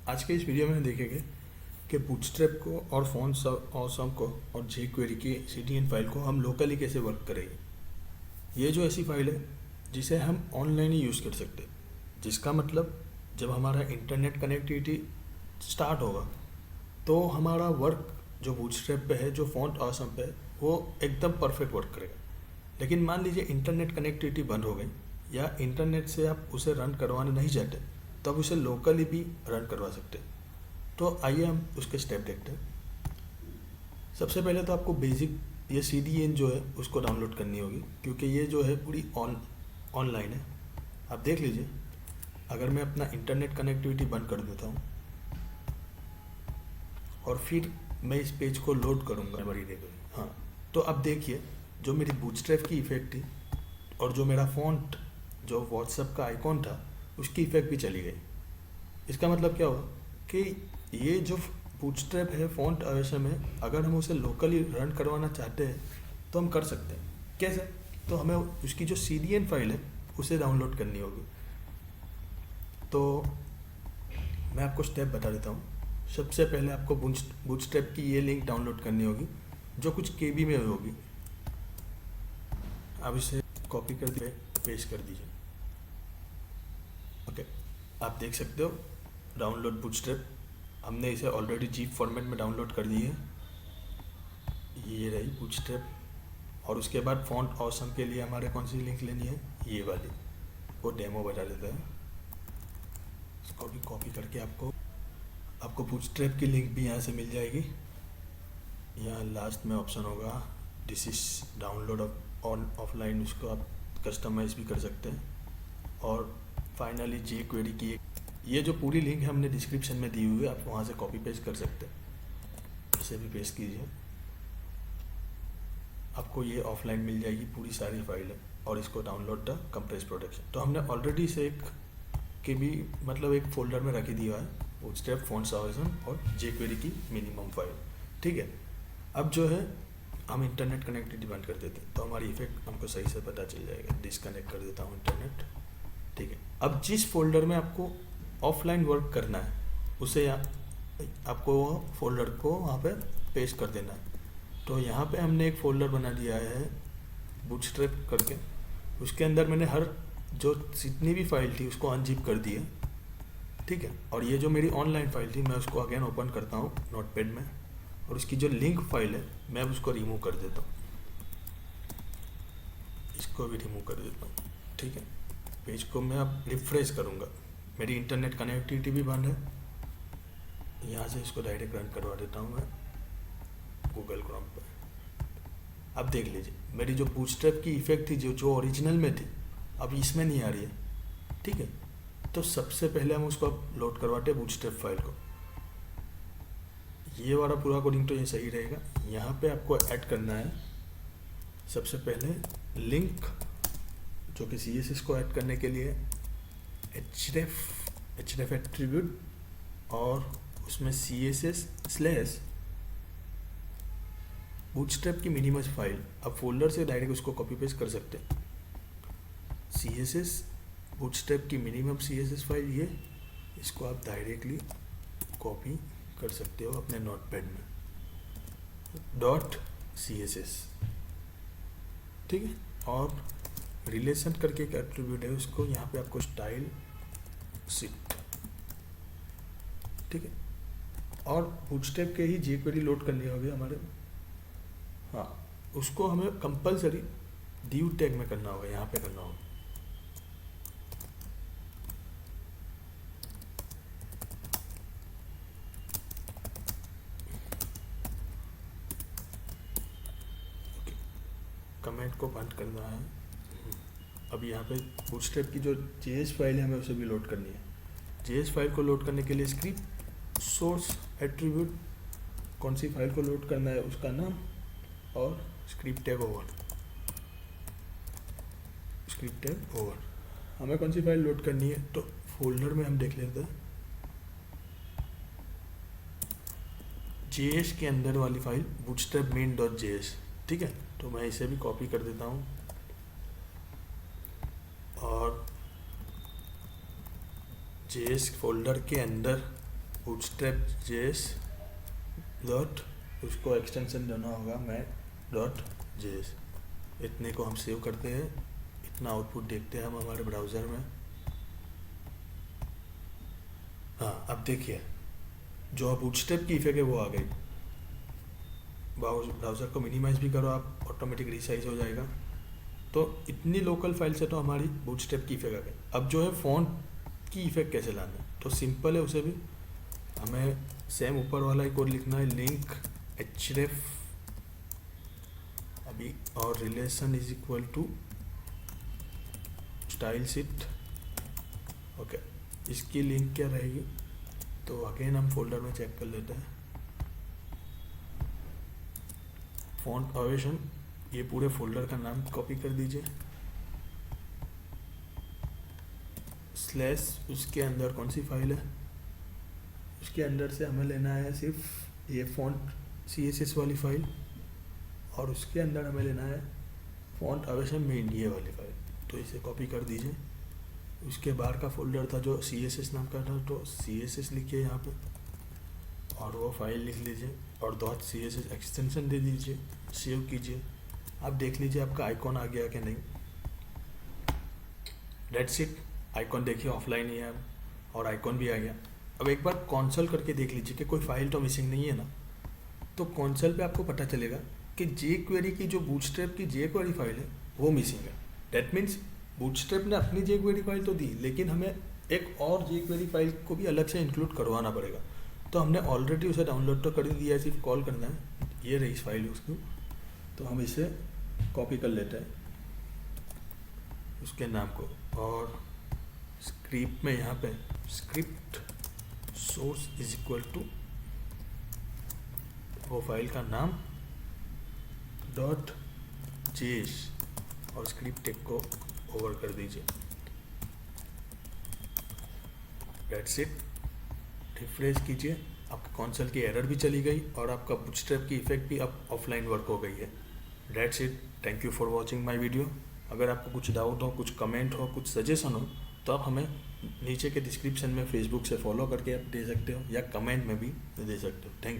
आज के इस वीडियो में हम देखेंगे कि बूटस्ट्रैप को और फॉन्ट्स ऑसम को और जेक्वेरी की CDN फाइल को हम लोकली कैसे वर्क करेंगे। ये जो ऐसी फाइल है जिसे हम ऑनलाइन ही यूज़ कर सकते हैं, जिसका मतलब जब हमारा इंटरनेट कनेक्टिविटी स्टार्ट होगा तो हमारा वर्क जो बूटस्ट्रैप पे है, जो फॉन्ट ऑसम पे है, वो एकदम परफेक्ट वर्क करेगा। लेकिन मान लीजिए इंटरनेट कनेक्टिविटी बंद हो गई या इंटरनेट से आप उसे रन करवाना नहीं चाहते, तो आप उसे लोकली भी रन करवा सकते हैं। तो आइए हम उसके स्टेप देखते हैं। सबसे पहले तो आपको बेसिक ये CDN जो है उसको डाउनलोड करनी होगी, क्योंकि ये जो है पूरी ऑनलाइन है। आप देख लीजिए, अगर मैं अपना इंटरनेट कनेक्टिविटी बंद कर देता हूँ और फिर मैं इस पेज को लोड करूँगा मेमोरी देकर, हाँ, तो अब देखिए जो मेरी बूटस्ट्रैप की इफ़ेक्ट थी और जो मेरा फॉन्ट जो व्हाट्सएप का आइकॉन था उसकी इफ़ेक्ट भी चली गई। इसका मतलब क्या हुआ कि ये जो बूटस्ट्रैप है फॉन्ट ऑसम है, अगर हम उसे लोकली रन करवाना चाहते हैं तो हम कर सकते हैं। कैसे? तो हमें उसकी जो CDN फाइल है उसे डाउनलोड करनी होगी। तो मैं आपको स्टेप बता देता हूँ। सबसे पहले आपको बूटस्ट्रैप की ये लिंक डाउनलोड करनी होगी जो कुछ KB में होगी। आप इसे कॉपी कर दिए, पेस्ट कर दीजिए। ओके, आप देख सकते हो डाउनलोड बूटस्ट्रैप। हमने इसे ऑलरेडी जीप फॉर्मेट में डाउनलोड कर दी है। ये रही बूटस्ट्रैप। और उसके बाद फॉन्ट ऑसम के लिए हमारे कौन सी लिंक लेनी है? ये वाली, वो डेमो बता देता है। इसको भी कॉपी करके आपको बूटस्ट्रैप की लिंक भी यहाँ से मिल जाएगी। यहाँ लास्ट में ऑप्शन होगा this is download on offline, उसको आप कस्टमाइज भी कर सकते हैं। और फाइनली जेक्वेरी की ये जो पूरी लिंक है हमने डिस्क्रिप्शन में दी हुई है, आप वहाँ से कॉपी पेस्ट कर सकते हैं। इसे भी पेस्ट कीजिए, आपको ये ऑफलाइन मिल जाएगी पूरी सारी फाइल है। और इसको डाउनलोड द कंप्रेस प्रोडक्शन, तो हमने ऑलरेडी इसे एक KB मतलब एक फोल्डर में रख दिया है, बूटस्ट्रैप फॉन्ट्स ऑसम और जेक्वेरी की मिनिमम फाइल। ठीक है, अब जो है हम इंटरनेट कनेक्टिविटी बंद कर देते हैं तो हमारी इफेक्ट हमको सही से पता चल जाएगा। डिस्कनेक्ट कर देता हूँ इंटरनेट। ठीक है, अब जिस फोल्डर में आपको ऑफलाइन वर्क करना है उसे आपको फोल्डर को वहाँ पे पेस्ट कर देना है। तो यहाँ पे हमने एक फ़ोल्डर बना दिया है बूटस्ट्रैप करके। उसके अंदर मैंने हर जो जितनी भी फाइल थी उसको अनजिप कर दी है। ठीक है, और ये जो मेरी ऑनलाइन फाइल थी मैं उसको अगेन ओपन करता हूँ नोटपैड में, और उसकी जो लिंक फाइल है मैं उसको रिमूव कर देता हूँ। इसको भी रिमूव कर देता हूँ। ठीक है, पेज को मैं अब रिफ्रेश करूँगा। मेरी इंटरनेट कनेक्टिविटी भी बंद है। यहाँ से इसको डायरेक्ट रन करवा देता हूँ मैं गूगल क्रोम पर। अब देख लीजिए मेरी जो बूटस्ट्रैप की इफेक्ट थी जो ओरिजिनल में थी, अब इसमें नहीं आ रही है। ठीक है, तो सबसे पहले हम उसको लोड करवाते हैं बूटस्ट्रैप फाइल को। ये वाला पूरा कोडिंग तो ये सही रहेगा। यहाँ पे आपको ऐड करना है सबसे पहले लिंक, जो कि CSS को ऐड करने के लिए href एट्रीब्यूट और उसमें CSS/ बूटस्ट्रैप की मिनिमम फाइल। अब फोल्डर से डायरेक्ट उसको कॉपी पेस्ट कर सकते हैं। CSS बूटस्ट्रैप की मिनिमम CSS फाइल ये, इसको आप डायरेक्टली कॉपी कर सकते हो अपने नोटपैड में .css। ठीक है, और रिलेशन करके एक एट्रीब्यूट है, उसको यहाँ पे आपको स्टाइल सिट। ठीक है, और बूटस्ट्रैप के ही जेक्वेरी लोड करनी होगी हमारे। हाँ, उसको हमें कंपलसरी div टैग में करना होगा, यहाँ पे करना होगा। कमेंट को बंद करना है। अब यहाँ पे बूटस्ट्रैप की जो JS फाइल है हमें उसे भी लोड करनी है। JS फाइल को लोड करने के लिए स्क्रिप्ट सोर्स एट्रीब्यूट, कौन सी फाइल को लोड करना है उसका नाम, और script tag over. Script tag over हमें कौन सी फाइल लोड करनी है, तो फोल्डर में हम देख लेते हैं JS के अंदर वाली फाइल बूटस्ट्रैप main.js। ठीक है, तो मैं इसे भी कॉपी कर देता हूँ और JS फोल्डर के अंदर बूटस्ट्रैप जेएस डॉट, उसको एक्सटेंशन देना होगा मैं डॉट जेएस। इतने को हम सेव करते हैं, इतना आउटपुट देखते हैं हम हमारे ब्राउज़र में। हाँ, अब देखिए जो बूटस्ट्रैप की इफेक्ट है वो आ गई। ब्राउज़र को मिनिमाइज भी करो आप, ऑटोमेटिक रिसाइज हो जाएगा। तो इतनी लोकल फाइल से तो हमारी बूटस्ट्रैप की इफेक्ट आ गई। अब जो है फ़ॉन्ट की इफेक्ट कैसे लाना है, तो सिंपल है, उसे भी हमें सेम ऊपर वाला ही कोड लिखना है, लिंक href अभी और relation is equal to style sheet. Okay, इसकी लिंक क्या रहेगी, तो अगेन हम फोल्डर में चेक कर लेते हैं। फॉन्ट अवेशन, ये पूरे फोल्डर का नाम कॉपी कर दीजिए, स्लैश उसके अंदर कौन सी फाइल है, उसके अंदर से हमें लेना है सिर्फ ये फॉन्ट CSS वाली फाइल, और उसके अंदर हमें लेना है फॉन्ट अवेशन मेन ये वाली फाइल। तो इसे कॉपी कर दीजिए। उसके बाहर का फोल्डर था जो CSS नाम का था, तो CSS लिखिए यहाँ पे और वो फाइल लिख लीजिए और .css एक्सटेंशन दे दीजिए, सेव कीजिए। आप देख लीजिए आपका आइकॉन आ गया कि नहीं। डेट्स इट, आइकॉन देखिए ऑफलाइन ही है और आइकॉन भी आ गया। अब एक बार कॉन्सोल करके देख लीजिए कि कोई फाइल तो मिसिंग नहीं है ना। तो कॉन्सोल पे आपको पता चलेगा कि jQuery की जो बूटस्ट्रैप की jQuery फाइल है वो मिसिंग है। डेट मीन्स बूटस्ट्रैप ने अपनी jQuery फाइल तो दी, लेकिन हमें एक और jQuery फाइल को भी अलग से इंक्लूड करवाना पड़ेगा। तो हमने ऑलरेडी उसे डाउनलोड तो कर दिया है, सिर्फ कॉल करना है। ये रही इस फाइल उसको, तो हम इसे कॉपी कर लेते हैं उसके नाम को, और स्क्रिप्ट में यहाँ पे script source is equal to वो फाइल का नाम डॉट जेस, और स्क्रिप्ट टेक को ओवर कर दीजिए। डेट्स इट, रिफ्रेश कीजिए, आपके कॉन्सोल की एरर भी चली गई और आपका बूटस्ट्रैप की इफेक्ट भी अब ऑफलाइन वर्क हो गई है। That's it, thank you for watching my video. अगर आपको कुछ डाउट हो, कुछ कमेंट हो, कुछ सजेशन हो, तो आप हमें नीचे के डिस्क्रिप्शन में फेसबुक से फॉलो करके आप दे सकते हो या कमेंट में भी दे सकते हो। Thank you.